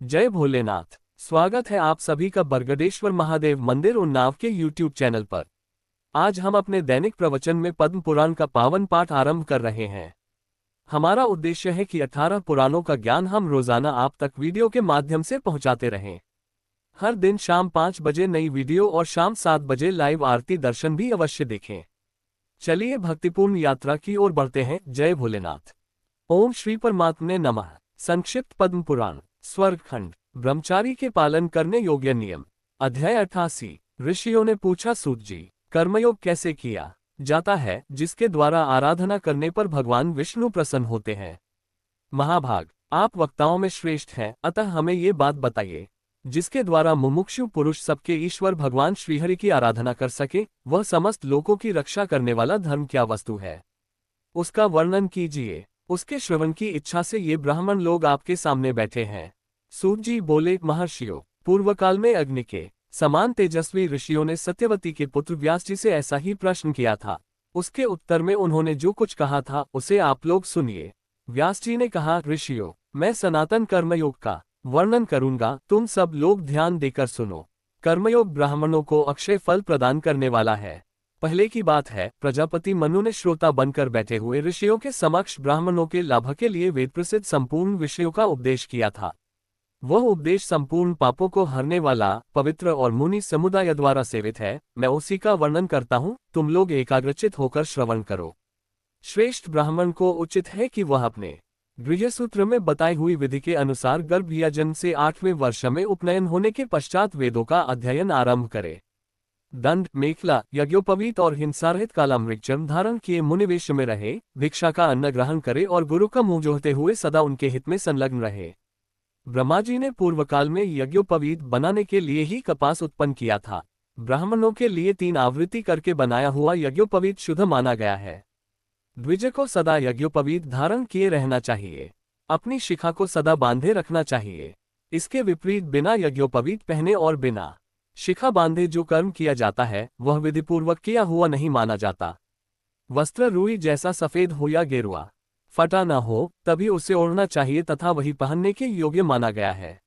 जय भोलेनाथ। स्वागत है आप सभी का बरगदेश्वर महादेव मंदिर उन्नाव के YouTube चैनल पर। आज हम अपने दैनिक प्रवचन में पद्म पुराण का पावन पाठ आरंभ कर रहे हैं। हमारा उद्देश्य है कि 18 पुराणों का ज्ञान हम रोजाना आप तक वीडियो के माध्यम से पहुंचाते रहें। हर दिन शाम 5 बजे नई वीडियो और शाम 7 बजे लाइव आरती दर्शन भी अवश्य देखें। चलिए भक्तिपूर्ण यात्रा की ओर बढ़ते हैं। जय भोलेनाथ। ओम श्री परमात्मने नमः। संक्षिप्त पद्म पुराण स्वर्गखंड ब्रह्मचारी के पालन करने योग्य नियम। अध्याय 88। ऋषियों ने पूछा, सूत जी, कर्मयोग कैसे किया जाता है जिसके द्वारा आराधना करने पर भगवान विष्णु प्रसन्न होते हैं? महाभाग, आप वक्ताओं में श्रेष्ठ हैं, अतः हमें ये बात बताइए जिसके द्वारा मुमुक्षु पुरुष सबके ईश्वर भगवान श्रीहरि की आराधना कर सके। वह समस्त लोकों की रक्षा करने वाला धर्म क्या वस्तु है, उसका वर्णन कीजिए। उसके श्रवण की इच्छा से ये ब्राह्मण लोग आपके सामने बैठे हैं। सूत जी बोले, महर्षियों, पूर्व काल में अग्नि के समान तेजस्वी ऋषियों ने सत्यवती के पुत्र व्यास जी से ऐसा ही प्रश्न किया था। उसके उत्तर में उन्होंने जो कुछ कहा था उसे आप लोग सुनिए। व्यास जी ने कहा, ऋषियों, मैं सनातन कर्मयोग का वर्णन करूंगा, तुम सब लोग ध्यान देकर सुनो। कर्मयोग ब्राह्मणों को अक्षय फल प्रदान करने वाला है। पहले की बात है, प्रजापति मनु ने श्रोता बनकर बैठे हुए ऋषियों के समक्ष ब्राह्मणों के लाभ के लिए वेद प्रसिद्ध संपूर्ण विषयों का उपदेश किया था। वह उपदेश संपूर्ण पापों को हरने वाला, पवित्र और मुनि समुदाय द्वारा सेवित है। मैं उसी का वर्णन करता हूँ, तुम लोग एकाग्रचित होकर श्रवण करो। श्रेष्ठ ब्राह्मण को उचित है कि वह अपने गृहसूत्र में बताई हुई विधि के अनुसार गर्भ या जन्म से 8वें वर्ष में उपनयन होने के पश्चात वेदों का अध्ययन आरंभ करे। दंड, मेखला, यज्ञोपवीत और हिंसारहित कालामृगचर्म धारण किए मुनिवेश में रहे, भिक्षा का अन्न ग्रहण करे और गुरु का मुंह जोहते हुए सदा उनके हित में संलग्न रहे। ब्रह्मा जी ने पूर्व काल में यज्ञोपवीत बनाने के लिए ही कपास उत्पन्न किया था। ब्राह्मणों के लिए 3 आवृत्ति करके बनाया हुआ यज्ञोपवीत शुद्ध माना गया है। द्विज को सदा यज्ञोपवीत धारण किए रहना चाहिए। अपनी शिखा को सदा बांधे रखना चाहिए। इसके विपरीत बिना यज्ञोपवीत पहने और बिना शिखा बांधे जो कर्म किया जाता है वह विधिपूर्वक किया हुआ नहीं माना जाता। वस्त्र रुई जैसा सफेद हो या गेरुआ फटा न हो, तभी उसे ओढ़ना चाहिए तथा वही पहनने के योग्य माना गया है।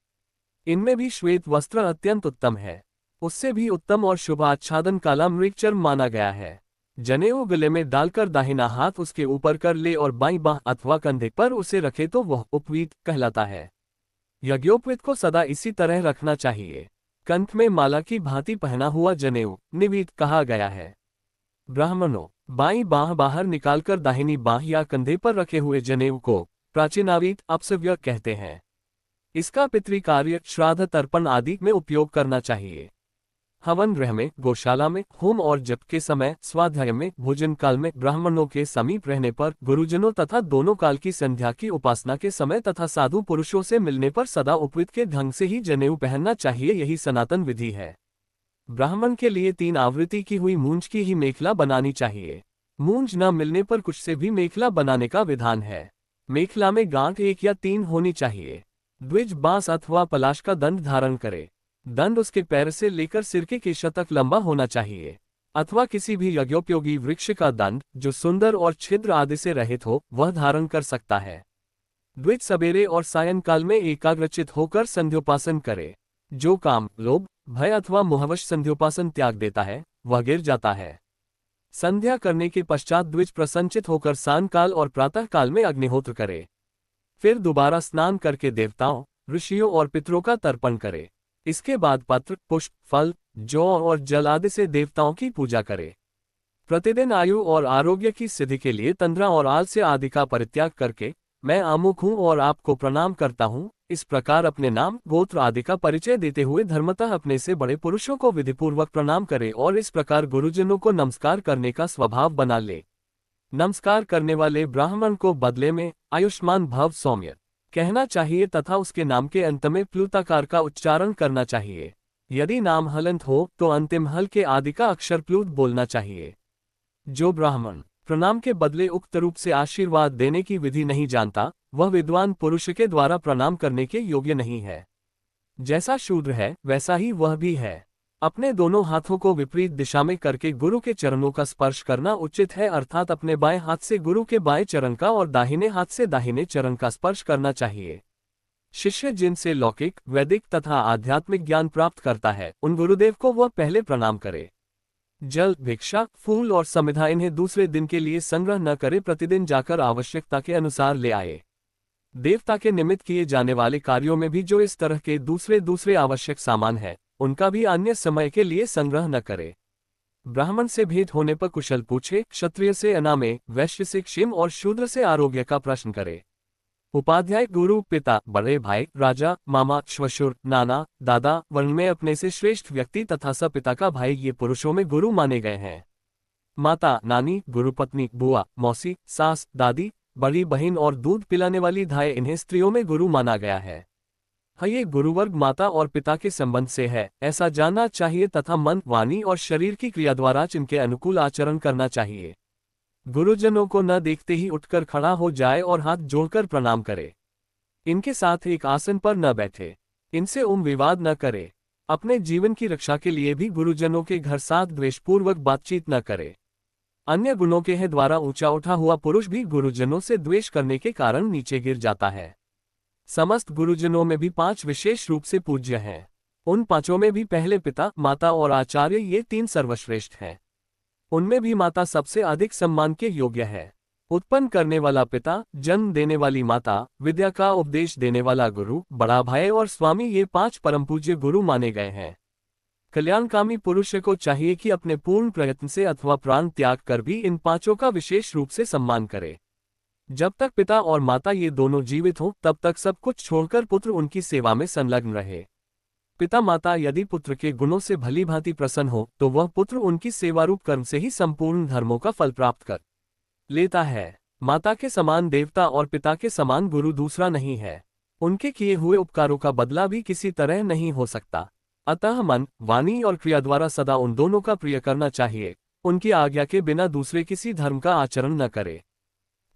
इनमें भी श्वेत वस्त्र अत्यंत उत्तम है। उससे भी उत्तम और शुभ आच्छादन काला मृगचर्म माना गया है। जनेऊ गले में डालकर दाहिना हाथ उसके ऊपर कर ले और बाईं बाह अथवा कंधे पर उसे रखे तो वह उपवीत कहलाता है। यज्ञोपवीत को सदा इसी तरह रखना चाहिए। कंठ में माला की भांति पहना हुआ जनेऊ निवीत कहा गया है। ब्राह्मणों, बाईं बाह बाहर निकालकर दाहिनी बाह या कंधे पर रखे हुए जनेऊ को प्राचीनावीत अपसव्य कहते हैं। इसका पितृकार्य, श्राद्ध, तर्पण आदि में उपयोग करना चाहिए। हवन गृह में, गौशाला में, होम और जप के समय, स्वाध्याय में, भोजन काल में, ब्राह्मणों के समीप रहने पर, गुरुजनों तथा दोनों काल की संध्या की उपासना के समय तथा साधु पुरुषों से मिलने पर सदा उपवीत के ढंग से ही जनेऊ पहनना चाहिए। यही सनातन विधि है। ब्राह्मण के लिए 3 आवृत्ति की हुई मूंज की ही मेखला बनानी चाहिए। मूंज न मिलने पर कुछ से भी मेखला बनाने का विधान है। मेखला में गांठ 1 या 3 होनी चाहिए। द्विज बांस अथवा पलाश का दंड धारण करे। दंड उसके पैर से लेकर सिर के केश तक लंबा होना चाहिए, अथवा किसी भी यज्ञोपयोगी वृक्ष का दंड जो सुंदर और छिद्र आदि से रहित हो वह धारण कर सकता है। द्विज सवेरे और सायंकाल में एकाग्रचित होकर संध्योपासन करे। जो काम, लोभ, भय अथवा मोहवश संध्योपासन त्याग देता है वह गिर जाता है। संध्या करने के पश्चात द्विज प्रसन्नचित होकर सायंकाल और प्रातः काल में अग्निहोत्र करे। फिर दोबारा स्नान करके देवताओं, ऋषियों और पितरों का तर्पण करे। इसके बाद पत्र, पुष्प, फल, जौ और जल आदि से देवताओं की पूजा करे। प्रतिदिन आयु और आरोग्य की सिद्धि के लिए तंद्रा और आलस्य आदि का परित्याग करके मैं आमुख हूँ और आपको प्रणाम करता हूँ, इस प्रकार अपने नाम, गोत्र आदि का परिचय देते हुए धर्मतः अपने से बड़े पुरुषों को विधिपूर्वक प्रणाम करे और इस प्रकार गुरुजनों को नमस्कार करने का स्वभाव बना ले। नमस्कार करने वाले ब्राह्मण को बदले में आयुष्मान भव सौम्य कहना चाहिए तथा उसके नाम के अंत में प्लूताकार का उच्चारण करना चाहिए। यदि नाम हलंत हो तो अंतिम हल के आदि का अक्षर प्लूत बोलना चाहिए। जो ब्राह्मण प्रणाम के बदले उक्त रूप से आशीर्वाद देने की विधि नहीं जानता वह विद्वान पुरुष के द्वारा प्रणाम करने के योग्य नहीं है। जैसा शूद्र है वैसा ही वह भी है। अपने दोनों हाथों को विपरीत दिशा में करके गुरु के चरणों का स्पर्श करना उचित है, अर्थात अपने बाएं हाथ से गुरु के बाएं चरण का और दाहिने हाथ से दाहिने चरण का स्पर्श करना चाहिए। शिष्य जिनसे लौकिक, वैदिक तथा आध्यात्मिक ज्ञान प्राप्त करता है, उन गुरुदेव को वह पहले प्रणाम करे। जल, भिक्षा, फूल और समिधा इन्हें दूसरे दिन के लिए संग्रह न करे, प्रतिदिन जाकर आवश्यकता के अनुसार ले आए। देवता के निमित्त किए जाने वाले कार्यों में भी जो इस तरह के दूसरे दूसरे आवश्यक सामान है, उनका भी अन्य समय के लिए संग्रह न करे। ब्राह्मण से भेंट होने पर कुशल पूछे, क्षत्रिय से अनामे, वैश्य से क्षेम और शूद्र से आरोग्य का प्रश्न करे। उपाध्याय, गुरु, पिता, बड़े भाई, राजा, मामा, श्वशुर, नाना, दादा, वर्ण में अपने से श्रेष्ठ व्यक्ति तथा सपिता का भाई ये पुरुषों में गुरु माने गए हैं। माता, नानी, गुरुपत्नी, बुआ, मौसी, सास, दादी, बड़ी बहन और दूध पिलाने वाली धाय, इन्हें स्त्रियों में गुरु माना गया है। ये गुरुवर्ग माता और पिता के संबंध से है, ऐसा जानना चाहिए तथा मन, वाणी और शरीर की क्रिया द्वारा इनके अनुकूल आचरण करना चाहिए। गुरुजनों को न देखते ही उठकर खड़ा हो जाए और हाथ जोड़कर प्रणाम करे। इनके साथ एक आसन पर न बैठे, इनसे विवाद न करे। अपने जीवन की रक्षा के लिए भी गुरुजनों के घर साथ द्वेषपूर्वक बातचीत न करे। अन्य गुणों के द्वारा ऊंचा उठा हुआ पुरुष भी गुरुजनों से द्वेष करने के कारण नीचे गिर जाता है। समस्त गुरुजनों में भी 5 विशेष रूप से पूज्य हैं। उन 5 में भी पहले पिता, माता और आचार्य, ये 3 सर्वश्रेष्ठ हैं। उनमें भी माता सबसे अधिक सम्मान के योग्य है। उत्पन्न करने वाला पिता, जन्म देने वाली माता, विद्या का उपदेश देने वाला गुरु, बड़ा भाई और स्वामी, ये 5 परम पूज्य गुरु माने गए हैं। कल्याणकामी पुरुष को चाहिए कि अपने पूर्ण प्रयत्न से अथवा प्राण त्याग कर भी इन 5 का विशेष रूप से सम्मान करे। जब तक पिता और माता ये दोनों जीवित हों, तब तक सब कुछ छोड़कर पुत्र उनकी सेवा में संलग्न रहे। पिता माता यदि पुत्र के गुणों से भली भांति प्रसन्न हो, तो वह पुत्र उनकी सेवारूप कर्म से ही संपूर्ण धर्मों का फल प्राप्त कर लेता है। माता के समान देवता और पिता के समान गुरु दूसरा नहीं है। उनके किए हुए उपकारों का बदला भी किसी तरह नहीं हो सकता। अतः मन, वाणी और क्रिया द्वारा सदा उन दोनों का प्रिय करना चाहिए। उनकी आज्ञा के बिना दूसरे किसी धर्म का आचरण न करे।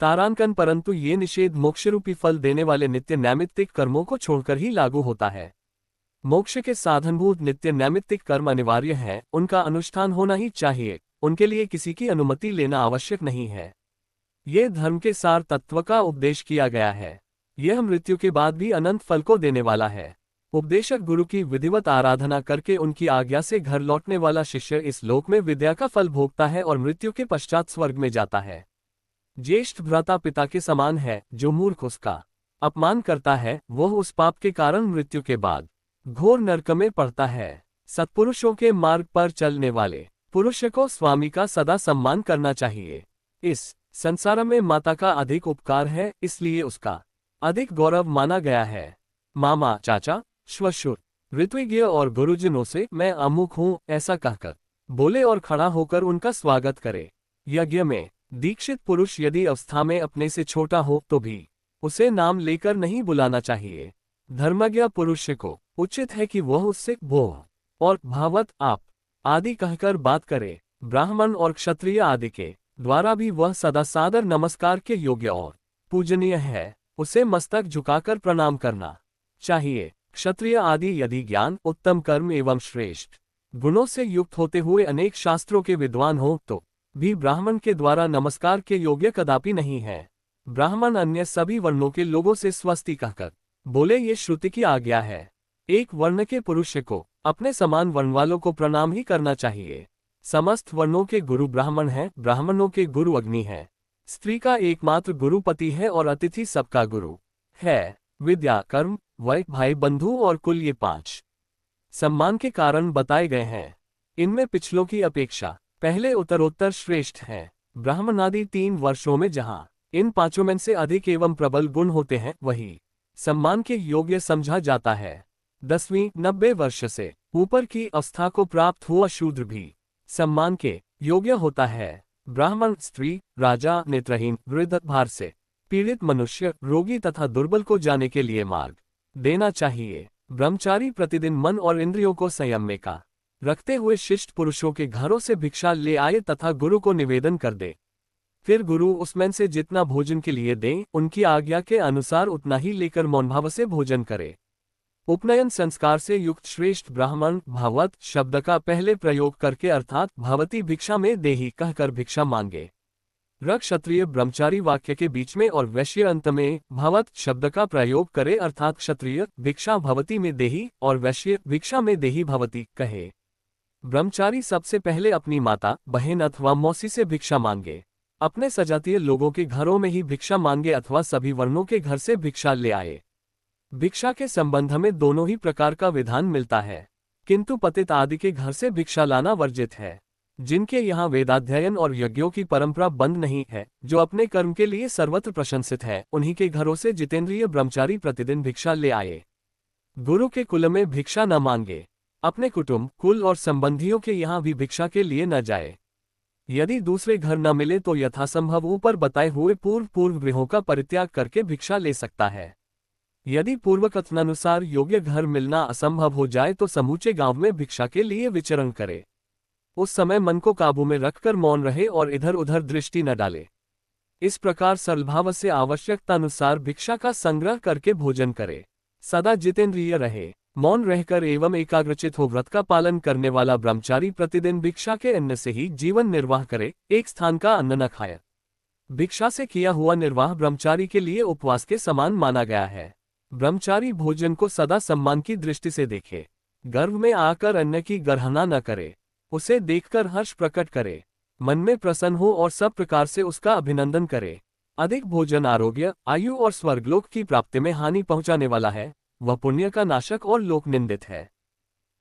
तारांकन, परंतु ये निषेध मोक्षरूपी फल देने वाले नित्य नैमित्तिक कर्मों को छोड़कर ही लागू होता है। मोक्ष के साधनभूत नित्य नैमित्तिक कर्म अनिवार्य हैं, उनका अनुष्ठान होना ही चाहिए। उनके लिए किसी की अनुमति लेना आवश्यक नहीं है। ये धर्म के सार तत्व का उपदेश किया गया है। यह मृत्यु के बाद भी अनंत फल को देने वाला है। उपदेशक गुरु की विधिवत आराधना करके उनकी आज्ञा से घर लौटने वाला शिष्य इस लोक में विद्या का फल भोगता है और मृत्यु के पश्चात स्वर्ग में जाता है। ज्येष्ठ भ्राता पिता के समान है। जो मूर्ख उसका अपमान करता है, वह उस पाप के कारण मृत्यु के बाद घोर नरक में पड़ता है। सत्पुरुषों के मार्ग पर चलने वाले पुरुष को स्वामी का सदा सम्मान करना चाहिए। इस संसार में माता का अधिक उपकार है, इसलिए उसका अधिक गौरव माना गया है। मामा, चाचा, श्वशुर, ऋत्विज्ञ और गुरुजनों से मैं अमुक हूँ ऐसा कहकर बोले और खड़ा होकर उनका स्वागत करे। यज्ञ में दीक्षित पुरुष यदि अवस्था में अपने से छोटा हो तो भी उसे नाम लेकर नहीं बुलाना चाहिए। धर्मज्ञ पुरुष को उचित है कि वह उससे भोह और भावत, आप आदि कहकर बात करे। ब्राह्मण और क्षत्रिय आदि के द्वारा भी वह सदा सादर नमस्कार के योग्य और पूजनीय है। उसे मस्तक झुकाकर प्रणाम करना चाहिए। क्षत्रिय आदि यदि ज्ञान, उत्तम कर्म एवं श्रेष्ठ गुणों से युक्त होते हुए अनेक शास्त्रों के विद्वान हो तो भी ब्राह्मण के द्वारा नमस्कार के योग्य कदापि नहीं है। ब्राह्मण अन्य सभी वर्णों के लोगों से स्वस्ति कहकर बोले, ये श्रुति की आज्ञा है। एक वर्ण के पुरुष को अपने समान वर्ण वालों को प्रणाम ही करना चाहिए। समस्त वर्णों के गुरु ब्राह्मण हैं। ब्राह्मणों के गुरु अग्नि है। स्त्री का एकमात्र गुरु पति है और अतिथि सबका गुरु है। विद्या, कर्म, वय, भाई बंधु और कुल, ये 5 सम्मान के कारण बताए गए हैं। इनमें पिछलों की अपेक्षा पहले उत्तरोत्तर श्रेष्ठ हैं। ब्राह्मणादि 3 वर्षों में जहां इन 5 में से अधिक एवं प्रबल गुण होते हैं, वही सम्मान के योग्य समझा जाता है। 10वीं 90 वर्ष से ऊपर की अवस्था को प्राप्त हुआ शूद्र भी सम्मान के योग्य होता है। ब्राह्मण, स्त्री, राजा, नेत्रहीन, वृद्ध, भार से पीड़ित मनुष्य, रोगी तथा दुर्बल को जाने के लिए मार्ग देना चाहिए। ब्रह्मचारी प्रतिदिन मन और इंद्रियों को संयम में का रखते हुए शिष्ट पुरुषों के घरों से भिक्षा ले आए तथा गुरु को निवेदन कर दे। फिर गुरु उसमें से जितना भोजन के लिए दें, उनकी आज्ञा के अनुसार उतना ही लेकर मौन भाव से भोजन करे। उपनयन संस्कार से युक्त श्रेष्ठ ब्राह्मण भावत शब्द का पहले प्रयोग करके अर्थात भवती भिक्षा में देही कहकर भिक्षा मांगे। र क्षत्रिय ब्रह्मचारी वाक्य के बीच में और वैश्य अंत में भवत शब्द का प्रयोग करे, अर्थात क्षत्रिय भिक्षा भवती में देही और वैश्य भिक्षा में देही भवती कहे। ब्रह्मचारी सबसे पहले अपनी माता, बहन अथवा मौसी से भिक्षा मांगे। अपने सजातीय लोगों के घरों में ही भिक्षा मांगे अथवा सभी वर्णों के घर से भिक्षा ले आए। भिक्षा के संबंध में दोनों ही प्रकार का विधान मिलता है, किंतु पतित आदि के घर से भिक्षा लाना वर्जित है। जिनके यहाँ वेदाध्ययन और यज्ञों की परंपरा बंद नहीं है, जो अपने कर्म के लिए सर्वत्र प्रशंसित है, उन्हीं के घरों से जितेंद्रिय ब्रह्मचारी प्रतिदिन भिक्षा ले आए। गुरु के कुल में भिक्षा न मांगे। अपने कुटुंब, कुल और संबंधियों के यहाँ भी भिक्षा के लिए न जाए। यदि दूसरे घर न मिले तो यथासंभव ऊपर बताए हुए पूर्व गृहों का परित्याग करके भिक्षा ले सकता है। यदि पूर्व कथनानुसार योग्य घर मिलना असंभव हो जाए तो समूचे गांव में भिक्षा के लिए विचरण करे। उस समय मन को काबू में रखकर मौन रहे और इधर उधर दृष्टि न डाले। इस प्रकार सरलभाव से आवश्यकतानुसार भिक्षा का संग्रह करके भोजन करे। सदा जितेंद्रिय रहे, मौन रहकर एवं एकाग्रचित हो व्रत का पालन करने वाला ब्रह्मचारी प्रतिदिन भिक्षा के अन्न से ही जीवन निर्वाह करे, एक स्थान का अन्न न खाए। भिक्षा से किया हुआ निर्वाह ब्रह्मचारी के लिए उपवास के समान माना गया है। ब्रह्मचारी भोजन को सदा सम्मान की दृष्टि से देखे। गर्भ में आकर अन्न की गर्हना न करे, उसे देखकर हर्ष प्रकट करे, मन में प्रसन्न हो और सब प्रकार से उसका अभिनंदन करे। अधिक भोजन आरोग्य, आयु और स्वर्गलोक की प्राप्ति में हानि पहुंचाने वाला है, वह पुण्य का नाशक और लोक निंदित है,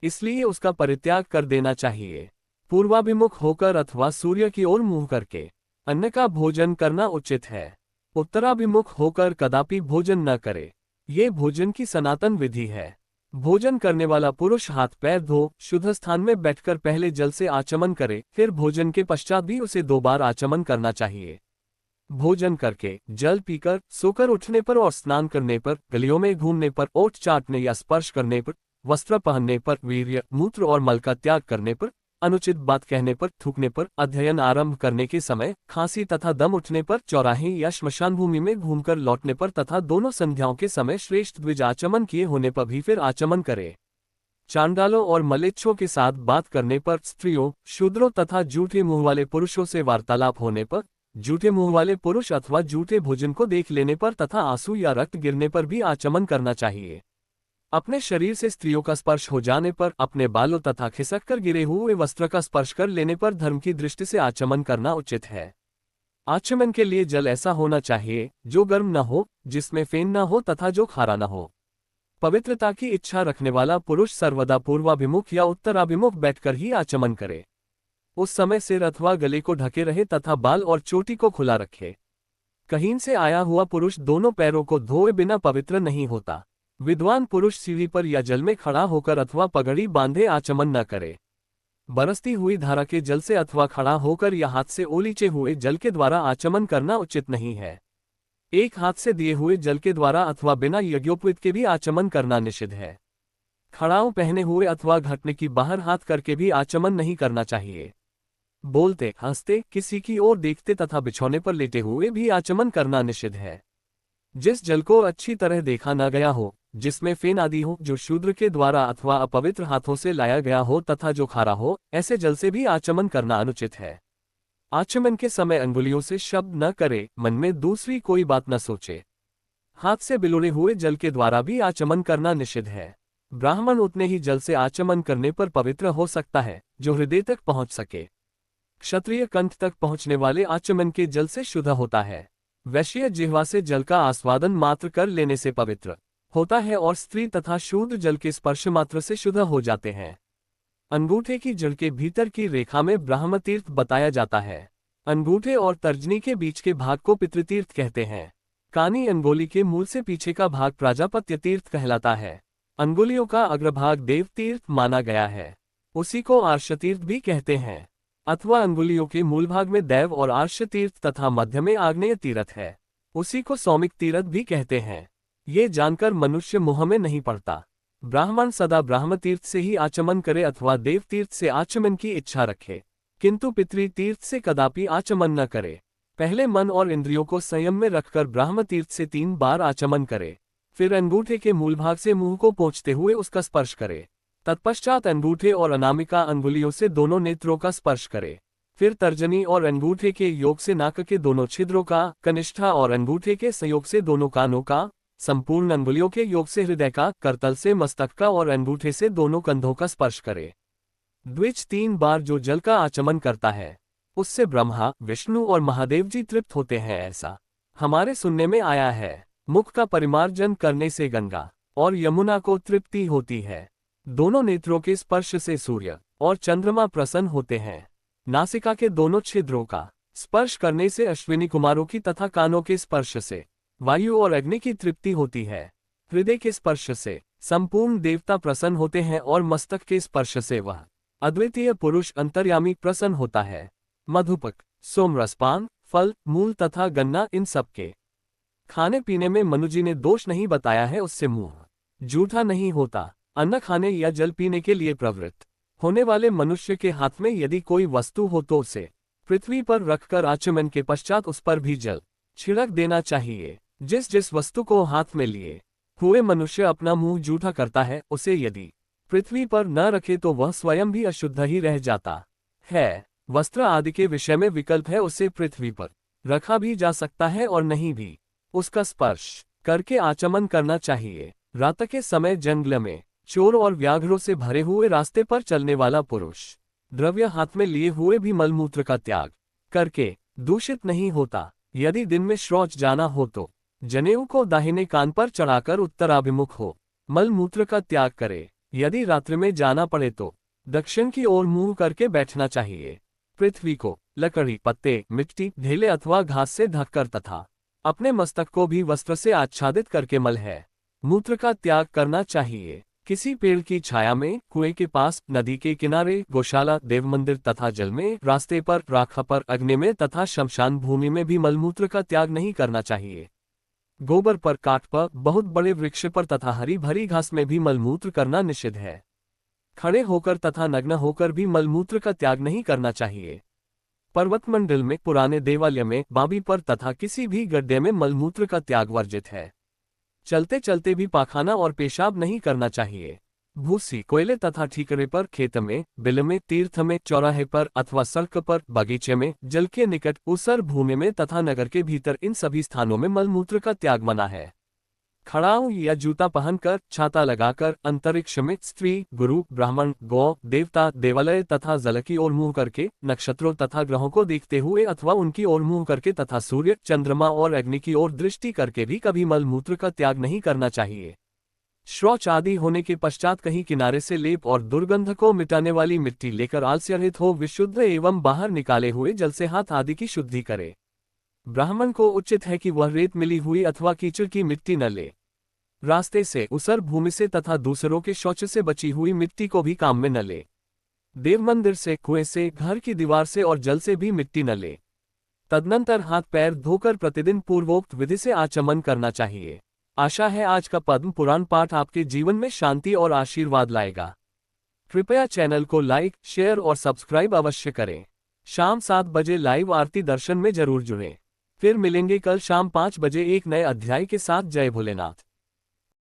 इसलिए उसका परित्याग कर देना चाहिए। पूर्वाभिमुख होकर अथवा सूर्य की ओर मुंह करके अन्न का भोजन करना उचित है। उत्तराभिमुख होकर कदापि भोजन न करे, ये भोजन की सनातन विधि है। भोजन करने वाला पुरुष हाथ पैर धो शुद्ध स्थान में बैठकर पहले जल से आचमन करे, फिर भोजन के पश्चात भी उसे 2 बार आचमन करना चाहिए। भोजन करके, जल पीकर, सोकर उठने पर और स्नान करने पर, गलियों में घूमने पर, ओठ चाटने या स्पर्श करने पर, वस्त्र पहनने पर, वीर्य, मूत्र और मल का त्याग करने पर, अनुचित बात कहने पर, थूकने पर, अध्ययन आरंभ करने के समय, खांसी तथा दम उठने पर, चौराहे या श्मशान भूमि में घूमकर लौटने पर तथा दोनों संध्याओं के समय श्रेष्ठ द्विज आचमन किए होने पर भी फिर आचमन करे। चांडालों और मलेच्छों के साथ बात करने पर, स्त्रियों, शूद्रों तथा झूठे मुंह वाले पुरुषों से वार्तालाप होने पर, झूठे मुंह वाले पुरुष अथवा झूठे भोजन को देख लेने पर तथा आंसू या रक्त गिरने पर भी आचमन करना चाहिए। अपने शरीर से स्त्रियों का स्पर्श हो जाने पर, अपने बालों तथा खिसककर गिरे हुए वस्त्र का स्पर्श कर लेने पर धर्म की दृष्टि से आचमन करना उचित है। आचमन के लिए जल ऐसा होना चाहिए जो गर्म न हो, जिसमें फेन न हो तथा जो खारा न हो। पवित्रता की इच्छा रखने वाला पुरुष सर्वदा पूर्वाभिमुख या उत्तराभिमुख बैठकर ही आचमन करे। उस समय सिर अथवा गले को ढके रहे तथा बाल और चोटी को खुला रखे। कहीं से आया हुआ पुरुष दोनों पैरों को धोए बिना पवित्र नहीं होता। विद्वान पुरुष सीढ़ी पर या जल में खड़ा होकर अथवा पगड़ी बांधे आचमन न करे। बरसती हुई धारा के जल से अथवा खड़ा होकर या हाथ से ओलीचे हुए जल के द्वारा आचमन करना उचित नहीं है। एक हाथ से दिए हुए जल के द्वारा अथवा बिना यज्ञोपवीत के भी आचमन करना निषिद्ध है। खड़ाऊ पहने हुए अथवा घटने की बाहर हाथ करके भी आचमन नहीं करना चाहिए। बोलते, हंसते, किसी की ओर देखते तथा बिछौने पर लेटे हुए भी आचमन करना निषिद्ध है। जिस जल को अच्छी तरह देखा न गया हो, जिसमें फेन आदि हो, जो शूद्र के द्वारा अथवा अपवित्र हाथों से लाया गया हो तथा जो खारा हो, ऐसे जल से भी आचमन करना अनुचित है। आचमन के समय अंगुलियों से शब्द न करे, मन में दूसरी कोई बात न सोचे। हाथ से बिलोड़े हुए जल के द्वारा भी आचमन करना निषिद्ध है। ब्राह्मण उतने ही जल से आचमन करने पर पवित्र हो सकता है जो हृदय तक पहुंच सके। क्षत्रिय कंठ तक पहुंचने वाले आचमन के जल से शुद्ध होता है। वैश्य जिह्वा से जल का आस्वादन मात्र कर लेने से पवित्र होता है और स्त्री तथा शूद्र जल के स्पर्श मात्र से शुद्ध हो जाते हैं। अंगूठे की जड़ के भीतर की रेखा में ब्राह्म तीर्थ बताया जाता है। अंगूठे और तर्जनी के बीच के भाग को पितृतीर्थ कहते हैं। कानी अंगुली के मूल से पीछे का भाग प्राजापत्य तीर्थ कहलाता है। अंगुलियों का अग्रभाग देव तीर्थ माना गया है, उसी को आर्ष तीर्थ भी कहते हैं। अथवा अंगुलियों के मूल भाग में दैव और आर्ष तीर्थ तथा मध्य में आग्नेय तीर्थ है, उसी को सौमिक तीर्थ भी कहते हैं। ये जानकर मनुष्य मोह में नहीं पड़ता। ब्राह्मण सदा ब्राह्म तीर्थ से ही आचमन करे अथवा देव तीर्थ से आचमन की इच्छा रखे, किंतु पितृ तीर्थ से कदापि आचमन न करे। पहले मन और इंद्रियों को संयम में रखकर ब्राह्म तीर्थ से 3 बार आचमन करे, फिर अंगूठे के मूल भाग से मुंह को पोंछते हुए उसका स्पर्श करे। तत्पश्चात अंगूठे और अनामिका अंगुलियों से दोनों नेत्रों का स्पर्श करे। फिर तर्जनी और अंगूठे के योग से नाक के दोनों छिद्रों का, कनिष्ठा और अंगूठे के संयोग से दोनों कानों का, संपूर्ण अंगुलियों के योग से हृदय का, करतल से मस्तक का और अंगूठे से दोनों कंधों का स्पर्श करे। द्विज 3 बार जो जल का आचमन करता है उससे ब्रह्मा, विष्णु और महादेव जी तृप्त होते हैं, ऐसा हमारे सुनने में आया है। मुख का परिमार्जन करने से गंगा और यमुना को तृप्ति होती है। दोनों नेत्रों के स्पर्श से सूर्य और चंद्रमा प्रसन्न होते हैं। नासिका के दोनों छिद्रों का स्पर्श करने से अश्विनी कुमारों की तथा कानों के स्पर्श से वायु और अग्नि की तृप्ति होती है। हृदय के स्पर्श से संपूर्ण देवता प्रसन्न होते हैं और मस्तक के स्पर्श से वह अद्वितीय पुरुष अंतर्यामी प्रसन्न होता है। मधुपक, सोमरसपान, फल, मूल तथा गन्ना इन सब के खाने पीने में मनुजी ने दोष नहीं बताया है, उससे मुंह जूठा नहीं होता। अन्न खाने या जल पीने के लिए प्रवृत्त होने वाले मनुष्य के हाथ में यदि कोई वस्तु हो तो उसे पृथ्वी पर रखकर आचमन के पश्चात उस पर भी जल छिड़क देना चाहिए। जिस वस्तु को हाथ में लिए हुए मनुष्य अपना मुंह जूठा करता है, उसे यदि पृथ्वी पर न रखे तो वह स्वयं भी अशुद्ध ही रह जाता है। वस्त्र आदि के विषय में विकल्प है, उसे पृथ्वी पर रखा भी जा सकता है और नहीं भी उसका स्पर्श करके आचमन करना चाहिए। रात के समय जंगल में चोर और व्याघ्रों से भरे हुए रास्ते पर चलने वाला पुरुष द्रव्य हाथ में लिए हुए भी मलमूत्र का त्याग करके दूषित नहीं होता। यदि दिन में शौच जाना हो तो जनेऊ को दाहिने कान पर चढ़ाकर उत्तराभिमुख हो मलमूत्र का त्याग करे। यदि रात्रि में जाना पड़े तो दक्षिण की ओर मुंह करके बैठना चाहिए। पृथ्वी को लकड़ी, पत्ते, मिट्टी, ढेले अथवा घास से ढककर तथा अपने मस्तक को भी वस्त्र से आच्छादित करके मल है मूत्र का त्याग करना चाहिए। किसी पेड़ की छाया में, कुएं के पास, नदी के किनारे, गौशाला, देव मंदिर तथा जल में, रास्ते पर, राख पर, अग्नि में तथा शमशान भूमि में भी मलमूत्र का त्याग नहीं करना चाहिए। गोबर पर, काठ पर, बहुत बड़े वृक्ष पर तथा हरी भरी घास में भी मलमूत्र करना निषिद्ध है। खड़े होकर तथा नग्न होकर भी मलमूत्र का त्याग नहीं करना चाहिए। पर्वतमंडल में, पुराने देवालय में, बाबी पर तथा किसी भी गड्ढे में मलमूत्र का त्याग वर्जित है। चलते चलते भी पाखाना और पेशाब नहीं करना चाहिए। भूसी, कोयले तथा ठीकरे पर, खेत में, बिल में, तीर्थ में, चौराहे पर अथवा सड़क पर, बगीचे में, जल के निकट, ऊसर भूमि में तथा नगर के भीतर इन सभी स्थानों में मलमूत्र का त्याग मना है। खड़ाऊ या जूता पहनकर, छाता लगाकर, अंतरिक्ष में, स्त्री, गुरु, ब्राह्मण, गौ, देवता, देवालय तथा जल की ओर मुंह करके, नक्षत्रों तथा ग्रहों को देखते हुए अथवा उनकी ओर मुंह करके तथा सूर्य, चंद्रमा और अग्नि की ओर दृष्टि करके भी कभी मलमूत्र का त्याग नहीं करना चाहिए। शौच आदि होने के पश्चात कहीं किनारे से लेप और दुर्गंध को मिटाने वाली मिट्टी लेकर आलस्यरहित हो विशुद्ध एवं बाहर निकाले हुए जल से हाथ आदि की शुद्धि करे। ब्राह्मण को उचित है कि वह रेत मिली हुई अथवा कीचड़ की मिट्टी न ले। रास्ते से, ऊसर भूमि से तथा दूसरों के शौच से बची हुई मिट्टी को भी काम में न ले। देव मंदिर से, कुएं से, घर की दीवार से और जल से भी मिट्टी न ले। तदनंतर हाथ पैर धोकर प्रतिदिन पूर्वोक्त विधि से आचमन करना चाहिए। आशा है आज का पद्म पुराण पाठ आपके जीवन में शांति और आशीर्वाद लाएगा। कृपया चैनल को लाइक, शेयर और सब्सक्राइब अवश्य करें। शाम 7 बजे लाइव आरती दर्शन में जरूर जुड़ें। फिर मिलेंगे कल शाम 5 बजे एक नए अध्याय के साथ। जय भोलेनाथ।